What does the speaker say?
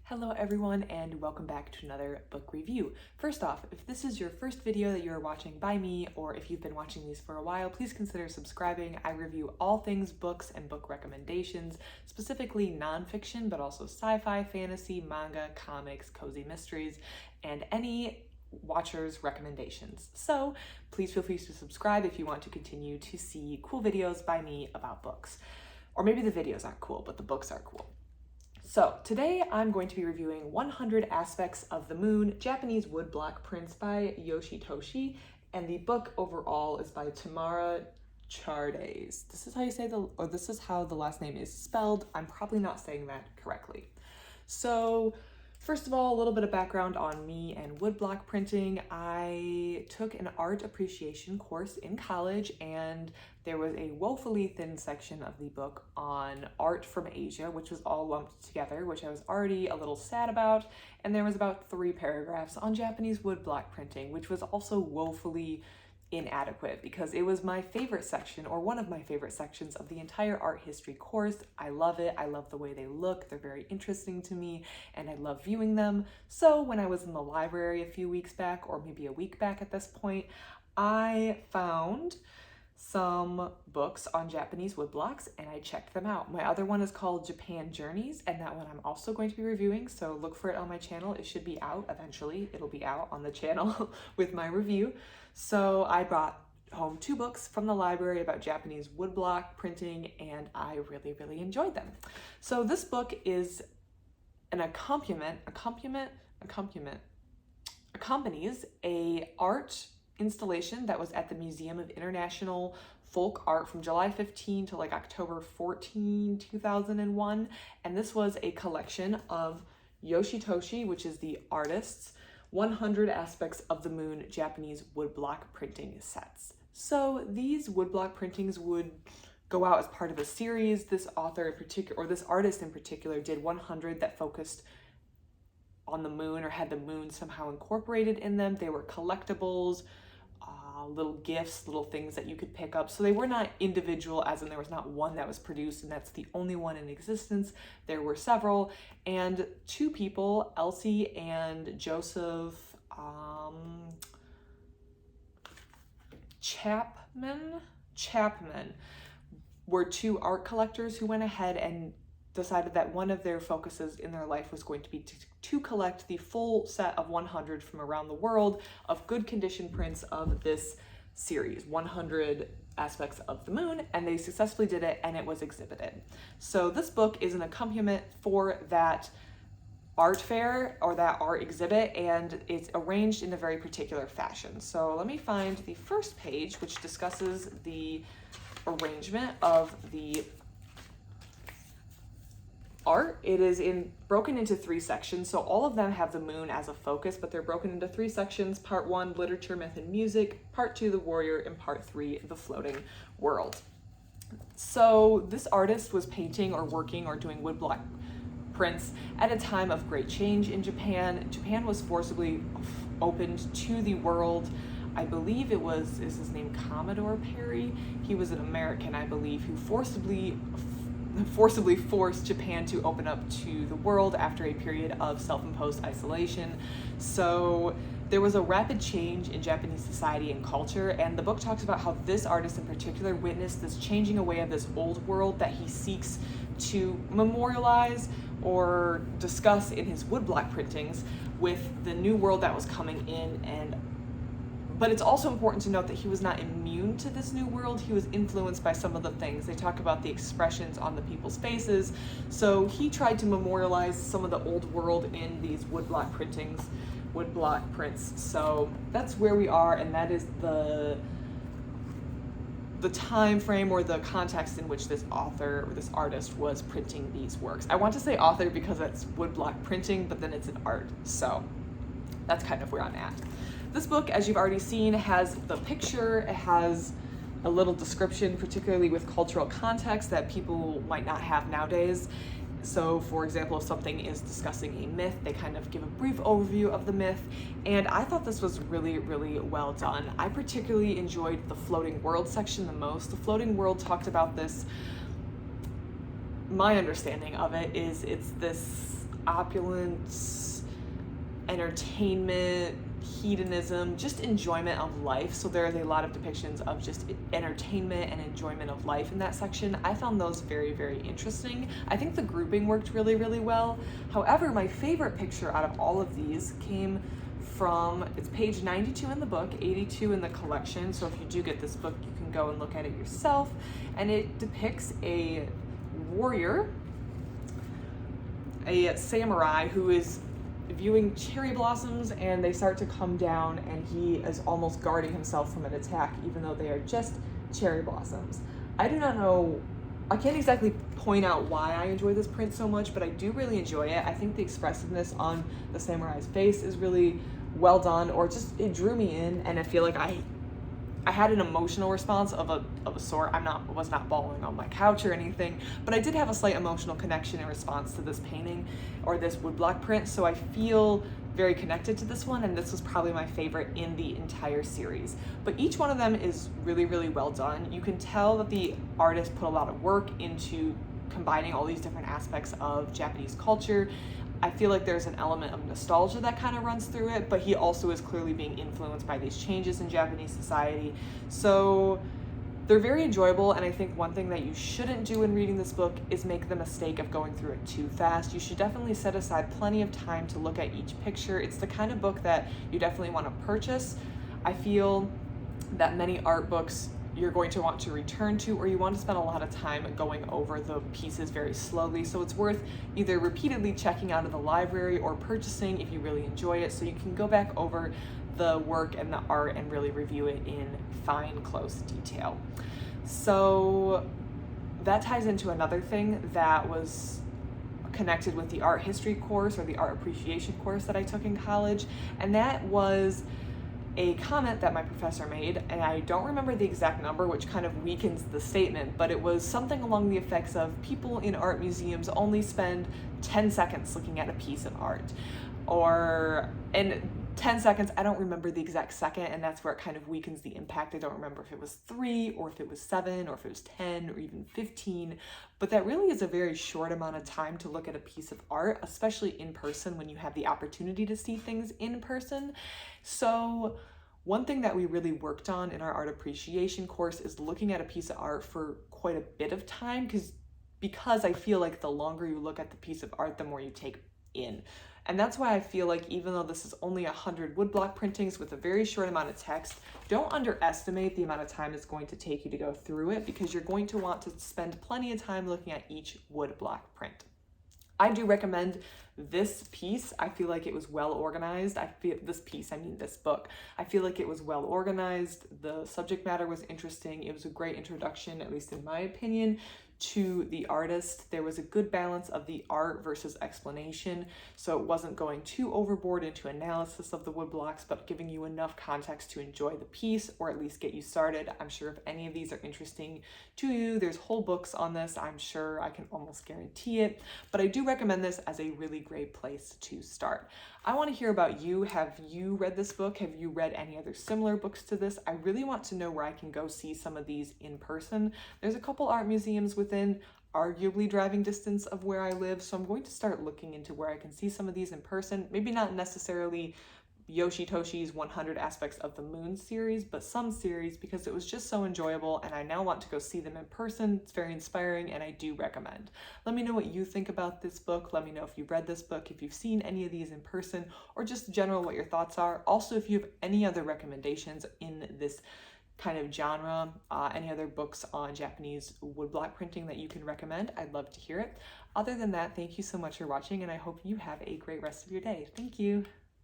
Hello everyone and welcome back to another book review. First off, if this is your first video that you're watching by me, or if you've been watching these for a while, please consider subscribing. I review all things books and book recommendations, specifically nonfiction, but also sci-fi, fantasy, manga, comics, cozy mysteries, and any watchers' recommendations. So please feel free to subscribe if you want to continue to see cool videos by me about books. Or maybe the videos aren't cool, but the books are cool. So today I'm going to be reviewing 100 Aspects of the Moon, Japanese Woodblock Prints by Yoshitoshi, and the book overall is by Tamara Tjardes. This is how the last name is spelled. I'm probably not saying that correctly. So first of all, a little bit of background on me and woodblock printing. I took an art appreciation course in college, and there was a woefully thin section of the book on art from Asia, which was all lumped together, which I was already a little sad about. And there was about 3 paragraphs on Japanese woodblock printing, which was also woefully inadequate because it was my favorite section, or one of my favorite sections of the entire art history course. I love it. I love the way they look. They're very interesting to me and I love viewing them. So when I was in the library a few weeks back, or maybe a week back at this point, I found some books on Japanese woodblocks and I checked them out. My other one is called Japan Journeys, and that one I'm also going to be reviewing, so look for it on my channel. It should be out eventually. It'll be out on the channel with my review. So I brought home 2 books from the library about Japanese woodblock printing, and I really enjoyed them. So this book is an accompanies a art installation that was at the Museum of International Folk Art from July 15 to like October 14, 2001. And this was a collection of Yoshitoshi, which is the artist's 100 Aspects of the Moon Japanese woodblock printing sets. So these woodblock printings would go out as part of a series. This author in particular, or this artist in particular, did 100 that focused on the moon or had the moon somehow incorporated in them. They were collectibles, little gifts, little things that you could pick up. So they were not individual, as in there was not one that was produced and that's the only one in existence. There were several, and 2 people, Elsie and Joseph Chapman, were 2 art collectors who went ahead and decided that one of their focuses in their life was going to be to collect the full set of 100 from around the world of good condition prints of this series, 100 Aspects of the Moon, and they successfully did it, and it was exhibited. So this book is an accompaniment for that art fair, or that art exhibit, and it's arranged in a very particular fashion. So let me find the first page, which discusses the arrangement of the art. It is broken into 3 sections, so all of them have the moon as a focus, but they're broken into 3 sections: part 1, literature, myth, and music; part 2, the warrior; and part 3, the floating world. So this artist was painting or working or doing woodblock prints at a time of great change in Japan. Japan was forcibly opened to the world. I believe is his name Commodore Perry? He was an American, I believe, who forcibly forced Japan to open up to the world after a period of self-imposed isolation. So there was a rapid change in Japanese society and culture, and the book talks about how this artist in particular witnessed this changing away of this old world that he seeks to memorialize or discuss in his woodblock printings with the new world that was coming in. But it's also important to note that he was not immune to this new world. He was influenced by some of the things. They talk about the expressions on the people's faces. So he tried to memorialize some of the old world in these woodblock prints. So that's where we are, and that is the time frame or the context in which this author or this artist was printing these works. I want to say author because it's woodblock printing, but then it's an art. So that's kind of where I'm at. This book, as you've already seen, has the picture, it has a little description, particularly with cultural context that people might not have nowadays. So for example, if something is discussing a myth, they kind of give a brief overview of the myth, and I thought this was really well done. I particularly enjoyed the floating world section the most. The floating world talked about this, my understanding of it is it's this opulence, entertainment, hedonism, just enjoyment of life. So there's a lot of depictions of just entertainment and enjoyment of life in that section. I found those very, very interesting. I think the grouping worked really, really well. However, my favorite picture out of all of these came from, it's page 92 in the book, 82 in the collection. So if you do get this book, you can go and look at it yourself. And it depicts a warrior, a samurai, who is viewing cherry blossoms, and they start to come down, and he is almost guarding himself from an attack, even though they are just cherry blossoms. I do not know, I can't exactly point out why I enjoy this print so much, but I do really enjoy it. I think the expressiveness on the samurai's face is really well done, or just it drew me in, and I feel like I had an emotional response of a sort. Was not bawling on my couch or anything, but I did have a slight emotional connection in response to this painting or this woodblock print. So I feel very connected to this one, and this was probably my favorite in the entire series. But each one of them is really, really well done. You can tell that the artist put a lot of work into combining all these different aspects of Japanese culture. I feel like there's an element of nostalgia that kind of runs through it, but he also is clearly being influenced by these changes in Japanese society. So they're very enjoyable, and I think one thing that you shouldn't do in reading this book is make the mistake of going through it too fast. You should definitely set aside plenty of time to look at each picture. It's the kind of book that you definitely want to purchase. I feel that many art books you're going to want to return to, or you want to spend a lot of time going over the pieces very slowly. So it's worth either repeatedly checking out of the library or purchasing if you really enjoy it, so you can go back over the work and the art and really review it in fine, close detail. So that ties into another thing that was connected with the art history course, or the art appreciation course that I took in college, and that was a comment that my professor made, and I don't remember the exact number, which kind of weakens the statement, but it was something along the effects of people in art museums only spend 10 seconds looking at a piece of art. And 10 seconds, I don't remember the exact second, and that's where it kind of weakens the impact. I don't remember if it was 3 or if it was 7 or if it was 10 or even 15, but that really is a very short amount of time to look at a piece of art, especially in person when you have the opportunity to see things in person. So one thing that we really worked on in our art appreciation course is looking at a piece of art for quite a bit of time, because I feel like the longer you look at the piece of art, the more you take in. And that's why I feel like even though this is only 100 woodblock printings with a very short amount of text, don't underestimate the amount of time it's going to take you to go through it, because you're going to want to spend plenty of time looking at each woodblock print. I do recommend this piece. I feel like it was well organized. This book. I feel like it was well organized. The subject matter was interesting. It was a great introduction, at least in my opinion, to the artist. There was a good balance of the art versus explanation, so it wasn't going too overboard into analysis of the woodblocks, but giving you enough context to enjoy the piece, or at least get you started. I'm sure if any of these are interesting to you, there's whole books on this, I'm sure. I can almost guarantee it, but I do recommend this as a really great place to start. I want to hear about you. Have you read this book? Have you read any other similar books to this? I really want to know where I can go see some of these in person. There's a couple art museums within arguably driving distance of where I live, so I'm going to start looking into where I can see some of these in person. Maybe not necessarily Yoshitoshi's 100 Aspects of the Moon series, but some series, because it was just so enjoyable, and I now want to go see them in person. It's very inspiring, and I do recommend. Let me know what you think about this book. Let me know if you've read this book, if you've seen any of these in person, or just in general what your thoughts are. Also, if you have any other recommendations in this kind of genre, any other books on Japanese woodblock printing that you can recommend, I'd love to hear it. Other than that, thank you so much for watching, and I hope you have a great rest of your day. Thank you.